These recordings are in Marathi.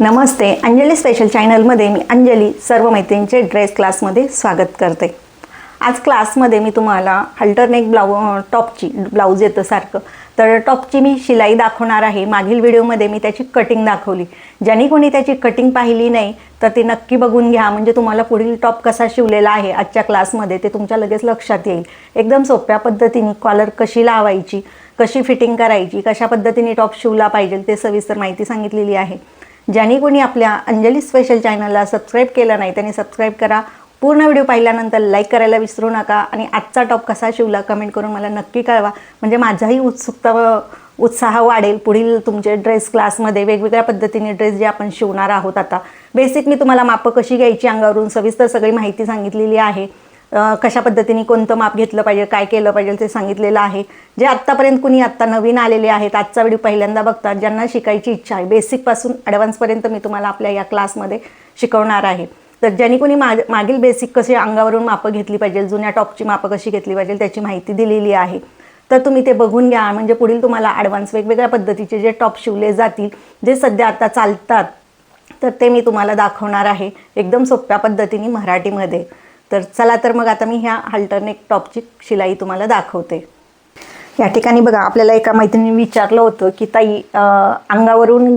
नमस्ते, अंजली स्पेशल चॅनलमध्ये मी अंजली सर्व मैत्रिणींचे ड्रेस क्लासमध्ये स्वागत करते। आज क्लासमध्ये मी तुम्हाला अल्टरनेट टॉपची ब्लाऊज येतं सारखं तर टॉपची मी शिलाई दाखवणार आहे। मागील व्हिडिओमध्ये मी त्याची कटिंग दाखवली। ज्यांनी कोणी त्याची कटिंग पाहिली नाही तर ते नक्की बघून घ्या, म्हणजे तुम्हाला पुढील टॉप कसा शिवलेला आहे आजच्या क्लासमध्ये ते तुमच्या लगेच लक्षात येईल। एकदम सोप्या पद्धतीने कॉलर कशी लावायची, कशी फिटिंग करायची, कशा पद्धतीने टॉप शिवला पाहिजे ते सविस्तर माहिती सांगितलेली आहे। ज्यांनी कोणी आपल्या अंजली स्पेशल चॅनलला सबस्क्राइब केलं नाही त्यांनी सबस्क्राइब करा। पूर्ण व्हिडिओ पाहिल्यानंतर लाईक करायला विसरू नका आणि आजचा टॉप कसा शिवला कमेंट करून मला नक्की कळवा, म्हणजे माझाही उत्सुकता व उत्साह वाढेल पुढील तुमचे ड्रेस क्लासमध्ये वेगवेगळ्या पद्धतीने ड्रेस जे आपण शिवणार आहोत। आता बेसिक मी तुम्हाला माप कशी घ्यायची अंगावरून सविस्तर सगळी माहिती सांगितलेली आहे। कशा पद्धतीने कोणतं माप घेतलं पाहिजे, काय केलं पाहिजे ते सांगितलेलं आहे। जे आत्तापर्यंत कुणी आत्ता नवीन आलेले आहेत, आजचा व्हिडिओ पहिल्यांदा बघतात, ज्यांना शिकायची इच्छा आहे बेसिकपासून ॲडव्हान्सपर्यंत मी तुम्हाला आपल्या या क्लासमध्ये शिकवणार आहे। तर ज्यांनी कोणी मागील बेसिक कसे अंगावरून मापं घेतली पाहिजे, जुन्या टॉपची मापं कशी घेतली पाहिजे त्याची माहिती दिलेली आहे, तर तुम्ही ते बघून घ्या। म्हणजे पुढील तुम्हाला ॲडव्हान्स वेगवेगळ्या पद्धतीचे जे टॉप शिवले जातील, जे सध्या आता चालतात, तर ते मी तुम्हाला दाखवणार आहे एकदम सोप्या पद्धतीने मराठीमध्ये। तर चला तर मग आता मी ह्या अल्टरनेट टॉपची शिलाई तुम्हाला दाखवते। या ठिकाणी बघा, आपल्याला एका मैत्रिणीने विचारलं होतं की ताई अंगावरून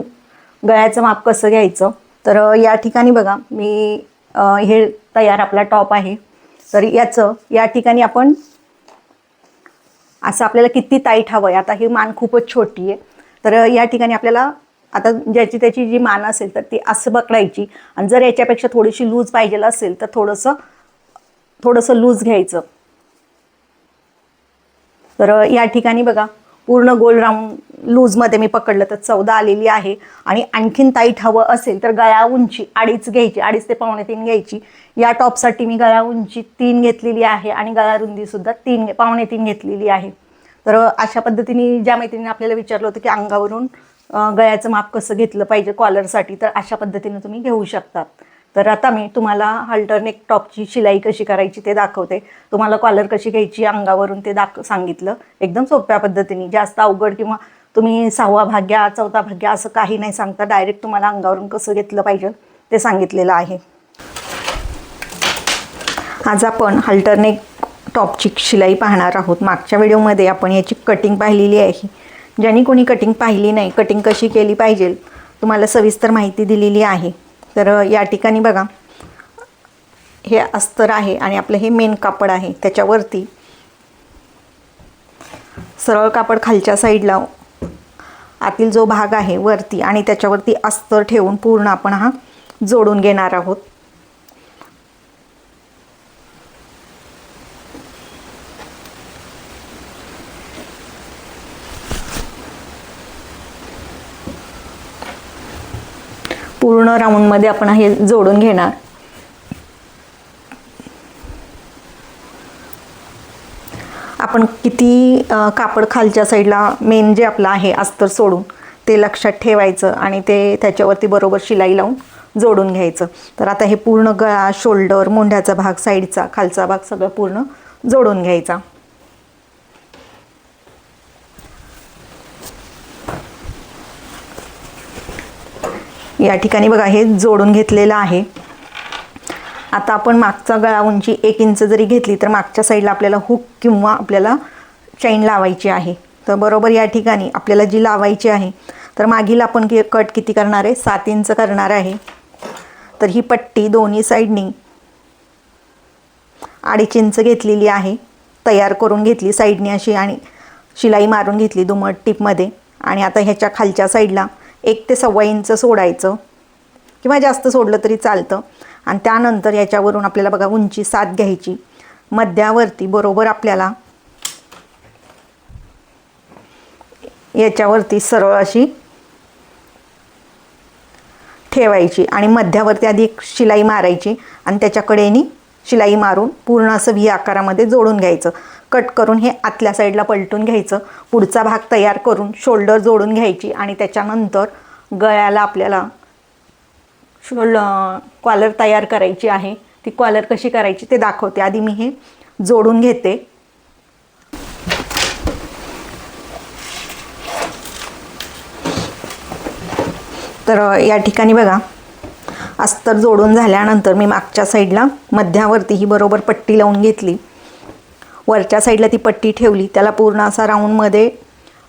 गळ्याचं माप कसं घ्यायचं, तर या ठिकाणी बघा मी हे तयार आपला टॉप आहे। तर याचं या ठिकाणी आपण असं आपल्याला किती टाईट हवं आहे, आता ही मान खूपच छोटी आहे, तर या ठिकाणी आपल्याला आता ज्याची त्याची जी मान असेल तर ती असं पकडायची आणि जर याच्यापेक्षा थोडीशी लूज पाहिजे असेल तर थोडंसं लूज घ्यायचं। तर या ठिकाणी बघा पूर्ण गोल राऊंड लूजमध्ये मी पकडलं तर 14 आलेली आहे। आणि आणखीन टाईट हवं असेल तर गळा उंची 2.5 घ्यायची, 2.5 ते 2.25 घ्यायची। या टॉपसाठी मी गळा उंची 3 घेतलेली आहे आणि गळा रुंदीसुद्धा 2.25 घेतलेली आहे। तर अशा पद्धतीने ज्या मैत्रिणीने आपल्याला विचारलं होतं की अंगावरून गळ्याचं माप कसं घेतलं पाहिजे कॉलरसाठी, तर अशा पद्धतीने तुम्ही घेऊ शकतात। तर आता मी तुम्हाला अल्टरनेट टॉपची शिलाई कशी करायची ते दाखवते। तुम्हाला कॉलर कशी घ्यायची अंगावरून ते सांगितलं एकदम सोप्या पद्धतीने। जास्त अवघड किंवा तुम्ही 6वा भाग घ्या 4था भाग घ्या असं काही नाही सांगता, डायरेक्ट तुम्हाला अंगावरून कसं घेतलं पाहिजे ते सांगितलेलं आहे। आज आपण अल्टरनेट टॉपची शिलाई पाहणार आहोत। मागच्या व्हिडिओमध्ये आपण याची कटिंग पाहिलेली आहे। ज्यांनी कोणी कटिंग पाहिली नाही, कटिंग कशी केली पाहिजे तुम्हाला सविस्तर माहिती दिलेली आहे। तर या ठिकाणी बघा हे अस्तर आहे आणि आपलं हे मेन कापड आहे, त्याच्यावरती सरळ कापड खालच्या साईडला आतील जो भाग आहे वरती आणि त्याच्यावरती अस्तर ठेवून पूर्ण आपण हा जोडून घेणार आहोत। पूर्ण राऊंडमध्ये आपण हे जोडून घेणार। आपण किती कापड खालच्या साईडला मेन जे आपलं आहे अस्तर सोडून ते लक्षात ठेवायचं आणि ते त्याच्यावरती बरोबर शिलाई लावून जोडून घ्यायचं। तर आता हे पूर्ण गळा, शोल्डर, मोंढ्याचा भाग, साईडचा खालचा भाग सगळं पूर्ण जोडून घ्यायचा। या ठिकाणी बघा हे जोडून घेतलेलं आहे। आता आपण मागचा गळा उंची 1 इंच जरी घेतली तर मागच्या साईडला आपल्याला हुक किंवा आपल्याला चैन लावायची आहे। तर बरोबर या ठिकाणी आपल्याला जी लावायची आहे, तर मागील आपण कट किती करणार आहे 7 इंच करणार आहे। तर ही पट्टी दोन्ही साईडनी 2.5 इंच घेतलेली आहे, तयार करून घेतली साईडनी अशी आणि शिलाई मारून घेतली दुमट टिपमध्ये। आणि आता ह्याच्या खालच्या साईडला 1 ते 1.25 इंच सोडायचं किंवा जास्त सोडलं तरी चालतं। आणि त्यानंतर याच्यावरून आपल्याला बघा उंची 7 घ्यायची, मध्यावरती बरोबर आपल्याला याच्यावरती सरळ अशी ठेवायची आणि मध्यावरती आधी एक शिलाई मारायची आणि त्याच्याकडेनी शिलाई मारून पूर्ण असं व्ही आकारामध्ये जोडून घ्यायचं। कट करून हे आतल्या साईडला पलटून घ्यायचं। पुढचा भाग तयार करून शोल्डर जोडून घ्यायची आणि त्याच्यानंतर गळ्याला आपल्याला कॉलर तयार करायची आहे। ती कॉलर कशी करायची ते दाखवते। आधी मी हे जोडून घेते। तर या ठिकाणी बघा अस्तर जोडून झाल्यानंतर मी मागच्या साईडला मध्यावरती ही बरोबर पट्टी लावून घेतली. वरच्या साईडला ती पट्टी ठेवली, त्याला पूर्ण असा राऊंडमध्ये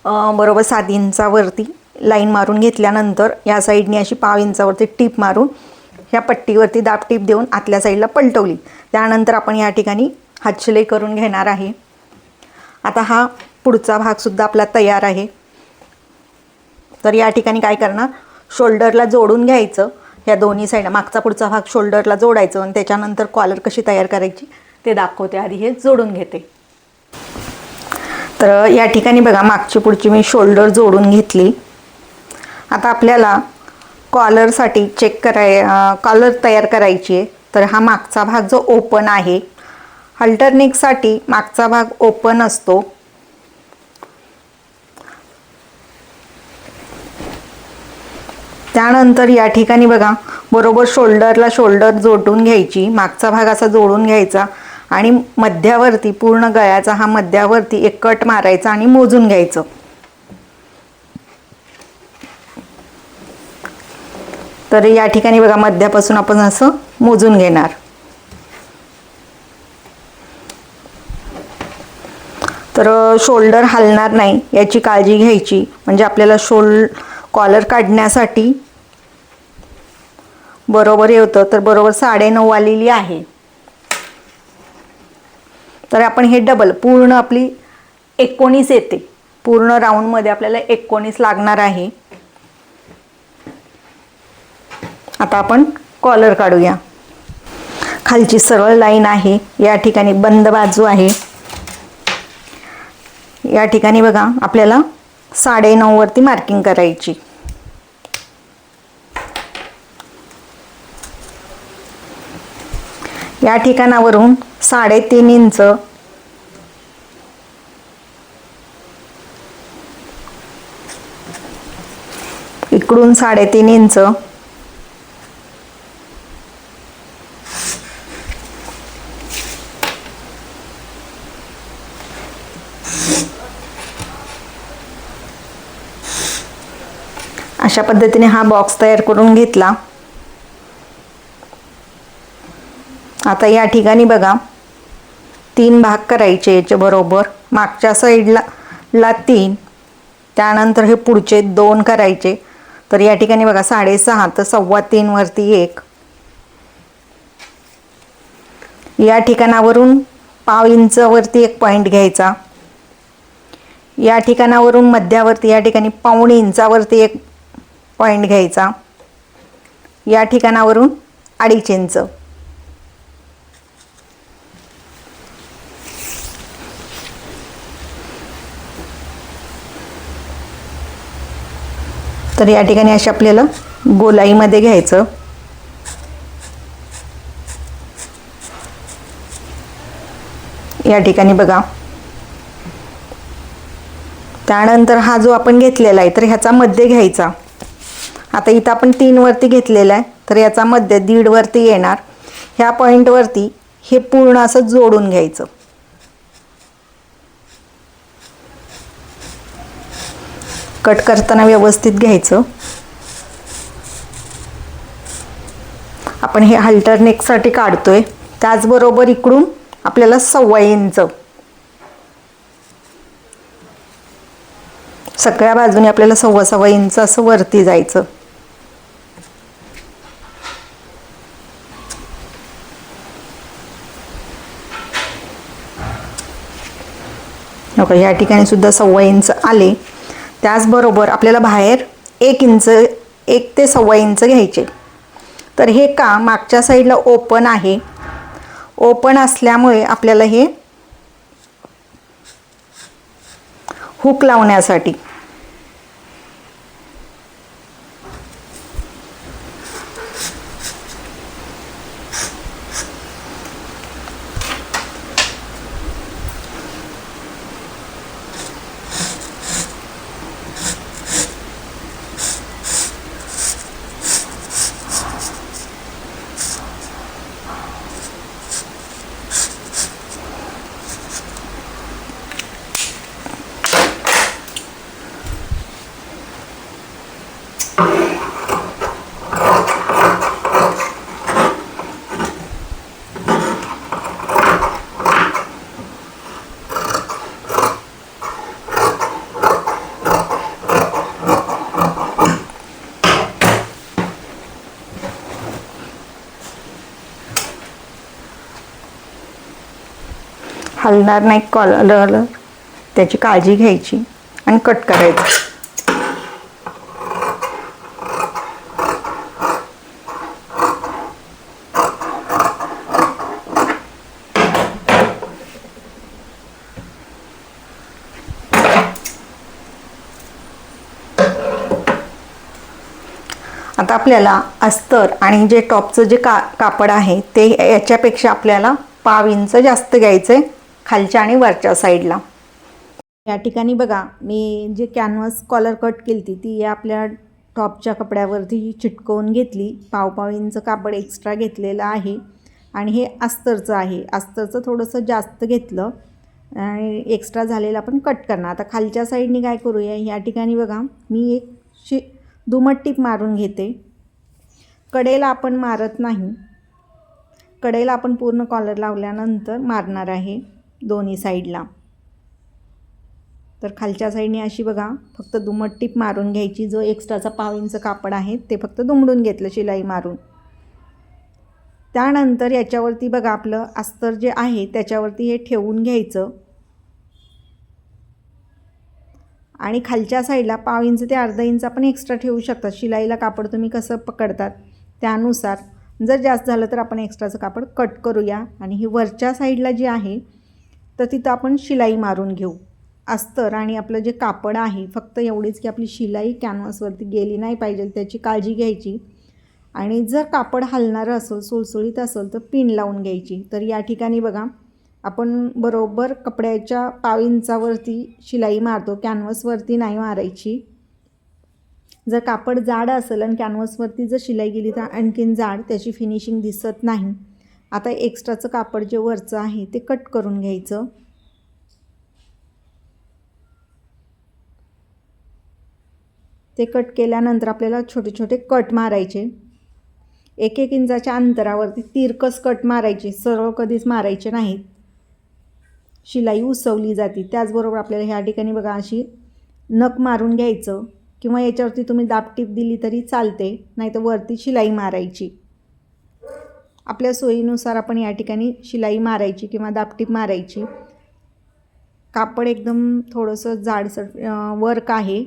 बरोबर 7 इंचावरती लाईन मारून घेतल्यानंतर या साईडने अशी 5 इंचावरती टीप मारून ह्या पट्टीवरती दाब टीप देऊन आतल्या साईडला पलटवली. त्यानंतर आपण या ठिकाणी हातशिलाई करून घेणार आहे. आता हा पुढचा भागसुद्धा आपला तयार आहे. तर या ठिकाणी काय करणार, शोल्डरला जोडून घ्यायचं. या दोन्ही साईड मागचा पुढचा भाग शोल्डरला जोडायचं आणि त्याच्यानंतर कॉलर कशी तयार करायची ते दाखवते. आधी हे जोडून घेते. तर या ठिकाणी बघा मागची पुढची मी शोल्डर जोडून घेतली. आता आपल्याला कॉलरसाठी कॉलर तयार करायची आहे. तर हा मागचा भाग जो ओपन आहे, हल्टरनेकसाठी मागचा भाग ओपन असतो. त्यानंतर या ठिकाणी बघा बरोबर शोल्डरला शोल्डर जोडून घ्यायची, मागचा भाग असा जोडून घ्यायचा आणि मध्यावरती पूर्ण गळ्याचा हा मध्यावरती एक कट मारायचा आणि मोजून घ्यायचं. तर या ठिकाणी बघा मध्यापासून आपण असं मोजून घेणार. तर शोल्डर हलणार नाही याची काळजी घ्यायची, म्हणजे आपल्याला कॉलर काढण्यासाठी बरोबर होतं. तर बरोबर 9.5 आलेली आहे. तर आपण हे डबल पूर्ण आपली 19 येते. पूर्ण राऊंडमध्ये आपल्याला 19 लागणार आहे. आता आपण कॉलर काढूया. खालची सरळ लाईन आहे, या ठिकाणी बंद बाजू आहे. या ठिकाणी बघा आपल्याला 9.5 वरती मार्किंग करायची. या ठिकाणावरून 3.5 इंच इकडून 3.5 इंच अशा पद्धतीने हा बॉक्स तयार करून घेतला. आता या ठिकाणी बघा 3 भाग करायचे याचे बरोबर. मागच्या साईडला 3, त्यानंतर हे पुढचे 2 करायचे. तर या ठिकाणी बघा 6.5 तर 3.25 वरती 1. या ठिकाणावरून 0.5 इंचावरती एक पॉईंट घ्यायचा. या ठिकाणावरून मध्यावरती या ठिकाणी 0.25 इंचावरती एक पॉईंट घ्यायचा. या ठिकाणावरून 2.5 इंच. तर या ठिकाणी अशा आपल्याला गोलाईमध्ये घ्यायचं. या ठिकाणी बघा. त्यानंतर हा जो आपण घेतलेला आहे तर ह्याचा मध्य घ्यायचा. आता इथं आपण 3 वरती घेतलेला आहे, तर याचा मध्य 1.5 वरती येणार. ह्या पॉईंटवरती हे पूर्ण असं जोडून घ्यायचं. कट करताना व्यवस्थित घ्यायचं. आपण हे हल्टरनेकसाठी काढतोय. त्याचबरोबर इकडून आपल्याला 1.25 इंच सगळ्या बाजूने आपल्याला 1.25 इंच असं वरती जायचं. या ठिकाणी सुद्धा 1.25 इंच आले. त्याचबरोबर आपल्याला बाहेर 1 इंच 1 ते 1.25 इंच घ्यायचे. तर हे का मागच्या साईडला ओपन आहे. ओपन असल्यामुळे आपल्याला हे हुक लावण्यासाठी हलणार नाही कॉलर, त्याची काळजी घ्यायची आणि कट करायचं. आता आपल्याला अस्तर आणि जे टॉपचं जे कापड आहे ते याच्यापेक्षा आपल्याला 1/2 इंच जास्त घ्यायचं आहे खालच्या आणि वरच्या साईडला. या ठिकाणी बघा मी जे कॅनव्हास कॉलर कट केली ती या आपल्या टॉपच्या कपड्यावरती चिटकवून घेतली. 1/2 इंच कापड एक्स्ट्रा घेतलेलं आहे आणि हे अस्तरचं आहे. अस्तरचं थोडंसं जास्त घेतलं आणि एक्स्ट्रा झालेलं आपण कट करणार. आता खालच्या साईडनी काय करूया, या ठिकाणी बघा मी एक दुमट टीप मारून घेते. कडेला आपण मारत नाही, कडेला आपण पूर्ण कॉलर लावल्यानंतर मारणार आहे दोन्ही साईडला. तर खालच्या साईडने अशी बघा फक्त दुमट टीप मारून घ्यायची. जो एक्स्ट्राचा 1/2 इंच कापड आहे ते फक्त दुमडून घेतलं शिलाई मारून. त्यानंतर याच्यावरती बघा आपलं अस्तर जे आहे त्याच्यावरती हे ठेवून घ्यायचं आणि खालच्या साईडला 1/2 इंच ते अर्धा इंच आपण एक्स्ट्रा ठेवू शकता. शिलाईला कापड तुम्ही कसं पकडतात त्यानुसार. जर जास्त झालं तर आपण एक्स्ट्राचं कापड कट करूया आणि ही वरच्या साईडला जी आहे तर तिथं आपण शिलाई मारून घेऊ. अस्तर आणि आपलं जे कापड आहे फक्त एवढीच की आपली शिलाई कॅनव्हासवरती गेली नाही पाहिजे, त्याची काळजी घ्यायची. आणि जर कापड हलणारं असेल, सुळसुळीत असेल तर पिन लावून घ्यायची. तर या ठिकाणी बघा आपण बरोबर कपड्याच्या 1/2 इंचावरती शिलाई मारतो, कॅनव्हासवरती नाही मारायची. जर कापड जाड असेल आणि कॅनव्हासवरती जर शिलाई गेली तर आणखीन जाड, त्याची फिनिशिंग दिसत नाही. आता एक्स्ट्राचं कापड जे वरचं आहे ते कट करून घ्यायचं. ते कट केल्यानंतर आपल्याला छोटे छोटे कट मारायचे. 1-1 इंचाच्या अंतरावरती तिरकस कट मारायचे, सरळ कधीच मारायचे नाहीत. शिलाई उसवली जाते. त्याचबरोबर आपल्याला ह्या ठिकाणी बघा अशी नख मारून घ्यायचं किंवा याच्यावरती तुम्ही दाबटीप दिली तरी चालते, नाहीतर वरती शिलाई मारायची. आपल्या सोयीनुसार आपण या ठिकाणी शिलाई मारायची किंवा दाबटीप मारायची. कापड एकदम थोडंसं जाडसर वर्क आहे.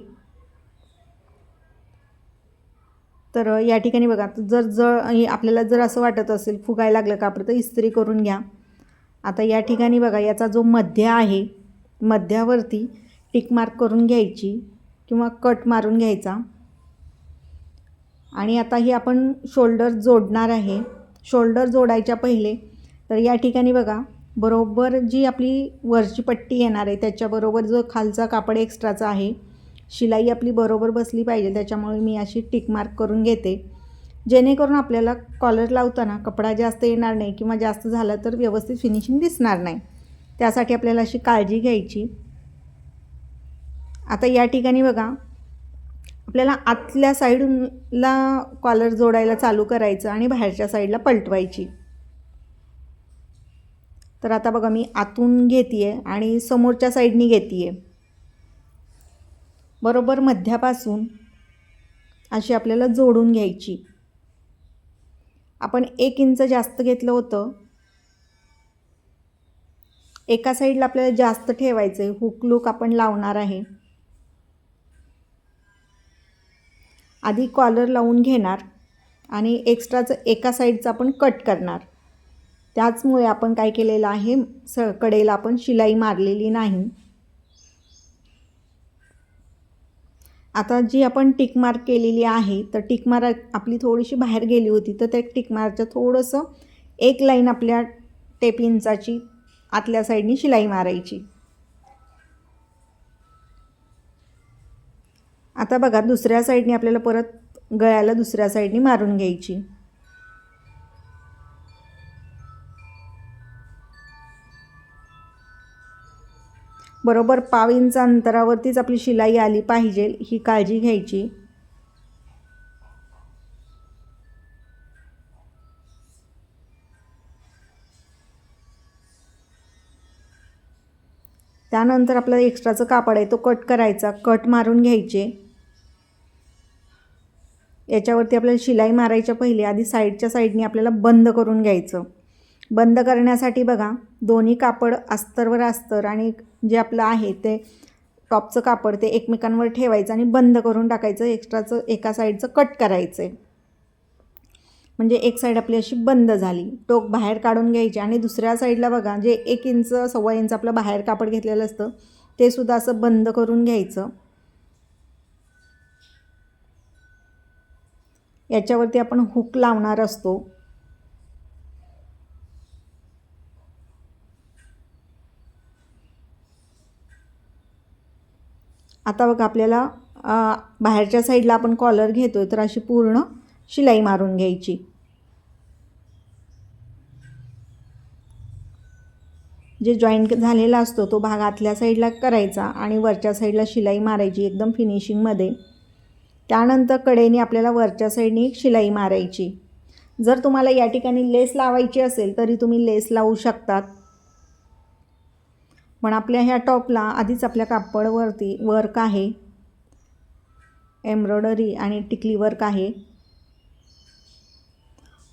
तर या ठिकाणी बघा आपल्याला जर असं वाटत असेल फुगायला लागलं कापड तर इस्त्री करून घ्या. आता या ठिकाणी बघा याचा जो मध्य आहे, मध्यावरती टिक मार्क करून घ्यायची किंवा कट मारून घ्यायचा. आणि आता ही आपण शोल्डर जोडणार आहे. शोल्डर जोडायच्या पहिले तर या ठिकाणी बघा बरोबर जी आपली वरची पट्टी येणार आहे त्याच्याबरोबर जो खालचा कापड एक्स्ट्राचा आहे, शिलाई आपली बरोबर बसली पाहिजे, त्याच्यामुळे मी अशी टिक मार्क करून घेते. जेणेकरून आपल्याला कॉलर लावताना कपडा जास्त येणार नाही किंवा जास्त झाला तर व्यवस्थित फिनिशिंग दिसणार नाही. त्यासाठी आपल्याला अशी काळजी घ्यायची. आता या ठिकाणी बघा आपल्याला आतल्या साईडला कॉलर जोडायला चालू करायचं आणि बाहेरच्या साईडला पलटवायची. तर आता बघा मी आतून घेते आणि समोरच्या साईडनी घेते. बरोबर मध्यापासून अशी आपल्याला जोडून घ्यायची. आपण 1 इंच जास्त घेतलं होतं. एका साईडला आपल्याला जास्त ठेवायचं आहे. हुक लूक आपण लावणार आहे. आधी कॉलर लावून घेणार आणि एक्स्ट्राचं एका साईडचं आपण कट करणार. त्याचमुळे आपण काय केलेलं आहे, कडेला आपण शिलाई मारलेली नाही. आता जी आपण टिक मार्क केलेली आहे तर टिक मार्क आपली थोडीशी बाहेर गेली होती, तर त्या टिक मार्कचं थोडंसं एक लाईन आपल्या टेप इंचाची आतल्या साईडनी शिलाई मारायची. आता बघा दुसऱ्या साईडनी आपल्याला परत गळ्याला दुसऱ्या साईडनी मारून घ्यायची. बरोबर 1/2 इंच अंतरावरतीच आपली शिलाई आली पाहिजे, ही काळजी घ्यायची. त्यानंतर आपला एक्स्ट्राचं कापड आहे तो कट करायचा. कट मारून घ्यायचे. याच्यावरती आपल्याला शिलाई मारायच्या पहिले आधी साईडच्या साईडनी आपल्याला बंद करून घ्यायचं. बंद करण्यासाठी बघा दोन्ही कापड अस्तरवर अस्तर आणि जे आपलं आहे ते टॉपचं कापड ते एकमेकांवर ठेवायचं आणि बंद करून टाकायचं. एक्स्ट्राचं एका साईडचं कट करायचं आहे, म्हणजे एक साईड आपली अशी बंद झाली. टोक बाहेर काढून घ्यायचे आणि दुसऱ्या साईडला बघा जे 1 इंच 1.25 इंच आपलं बाहेर कापड घेतलेलं असतं ते सुद्धा असं बंद करून घ्यायचं. याच्यावरती आपण हुक लावणार असतो. आता बघा आपल्याला बाहेरच्या साईडला आपण कॉलर घेतो तर अशी पूर्ण शिलाई मारून घ्यायची. जे जॉईंट झालेला असतो तो भाग आतल्या साईडला करायचा आणि वरच्या साईडला शिलाई मारायची एकदम फिनिशिंगमध्ये. त्यानंतर कडेने आपल्याला वरच्या साईडने एक शिलाई मारायची. जर तुम्हाला या ठिकाणी लेस लावायची असेल तरी तुम्ही लेस लावू शकतात, पण आपल्या ह्या टॉपला आधीच आपल्या कापडवरती वर्क आहे, एम्ब्रॉयडरी आणि टिकली वर्क आहे.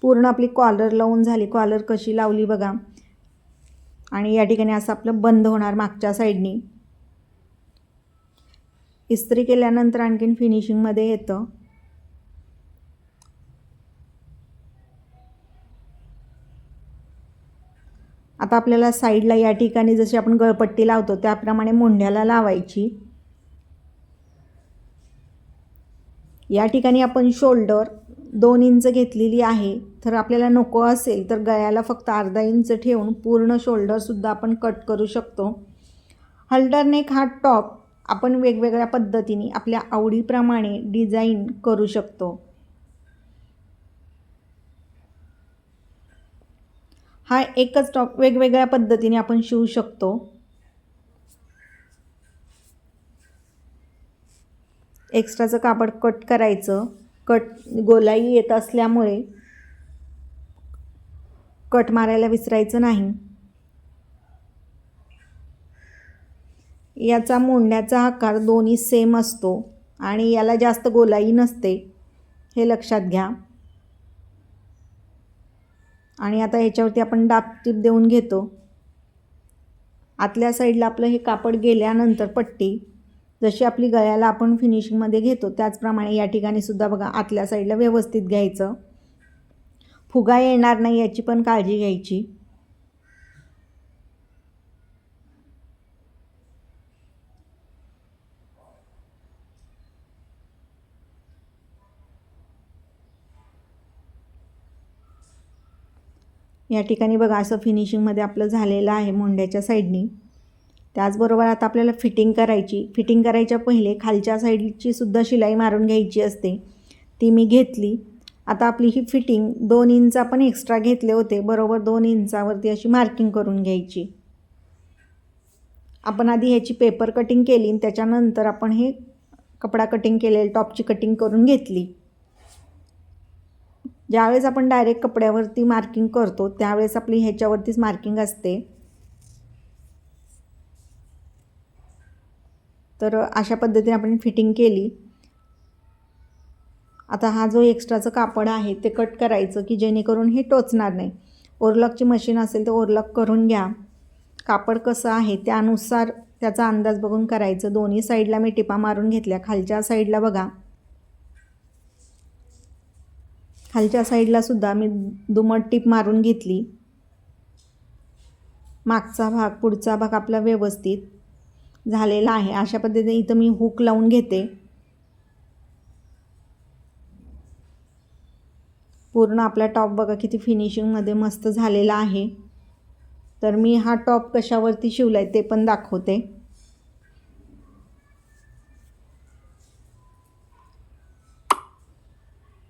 पूर्ण आपली कॉलर लावून झाली. कॉलर कशी लावली बघा, आणि या ठिकाणी असं आपलं बंद होणार मागच्या साईडनी. इस्त्री केल्यानंतर आणखीन फिनिशिंगमध्ये येतं. आता आपल्याला साईडला या ठिकाणी जशी आपण गळपट्टी लावतो त्याप्रमाणे मुंड्याला लावायची. या ठिकाणी आपण शोल्डर 2 इंच घेतलेली आहे, तर आपल्याला नको असेल तर गळ्याला फक्त अर्धा इंच ठेवून पूर्ण शोल्डरसुद्धा आपण कट करू शकतो. हल्टर नेक हा टॉप आपण वेगवेगळ्या पद्धतीने आपल्या आवडीप्रमाणे डिझाईन करू शकतो. हा एकच टॉप वेगवेगळ्या पद्धतीने आपण शिवू शकतो. एक्स्ट्राचं कापड कट करायचं. कट गोलाई येत असल्यामुळे कट मारायला विसरायचं नाही. याचा मुंड्याचा आकार दोन्ही सेम असतो आणि याला जास्त गोलाई नसते, हे लक्षात घ्या. आणि आता ह्याच्यावरती आपण दाबटीप देऊन घेतो. आतल्या साईडला आपलं हे कापड गेल्यानंतर पट्टी जशी आपली गळ्याला आपण फिनिशिंगमध्ये घेतो त्याचप्रमाणे या ठिकाणी सुद्धा बघा आतल्या साईडला व्यवस्थित घ्यायचं. फुगा येणार नाही याची पण काळजी घ्यायची. या ठिकाणी बघा असं फिनिशिंगमध्ये आपलं झालेलं आहे मुंड्याच्या साईडनी. त्याचबरोबर आता आपल्याला फिटिंग करायची. फिटिंग करायच्या पहिले खालच्या साईडची सुद्धा शिलाई मारून घ्यायची असते, ती मी घेतली. आता आपली ही फिटिंग 2 इंच आपण एक्स्ट्रा घेतले होते, बरोबर 2 इंचावरती अशी मार्किंग करून घ्यायची. आपण आधी ह्याची पेपर कटिंग केली आणि त्याच्यानंतर आपण हे कपडा कटिंग केलेली टॉपची कटिंग करून घेतली. ज्यावेळेस आपण डायरेक्ट कपड्यावरती मार्किंग करतो त्यावेळेस आपली ह्याच्यावरतीच मार्किंग असते. तर अशा पद्धतीने आपण फिटिंग केली. आता हा जो एक्स्ट्राचं कापड आहे ते कट करायचं की जेणेकरून हे टोचणार नाही. ओरलॉकची मशीन असेल तर ओरलॉक करून घ्या. कापड कसं आहे त्यानुसार त्याचा अंदाज बघून करायचं. दोन्ही साईडला मी टिपा मारून घेतल्या. खालच्या साईडला बघा, खालच्या साईडला सुद्धा मी दुमट टीप मारून घेतली. मागचा भाग पुढचा भाग आपला व्यवस्थित झालेला आहे. अशा पद्धतीने इथं मी हुक लावून घेते. पूर्ण आपला टॉप बघा किती फिनिशिंगमध्ये मस्त झालेला आहे. तर मी हा टॉप कशावरती शिवला आहे ते पण दाखवते.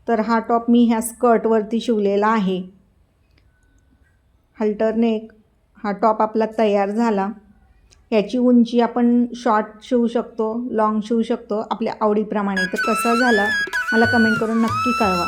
तर हा टॉप मी ह्या स्कर्टवरती शिवलेला आहे. हल्टर नेक हा टॉप आपला तयार झाला. याची उंची आपण शॉर्ट शिवू शकतो, लॉंग शिवू शकतो आपल्या आवडीप्रमाणे. तर कसा झाला मला कमेंट करून नक्की कळवा.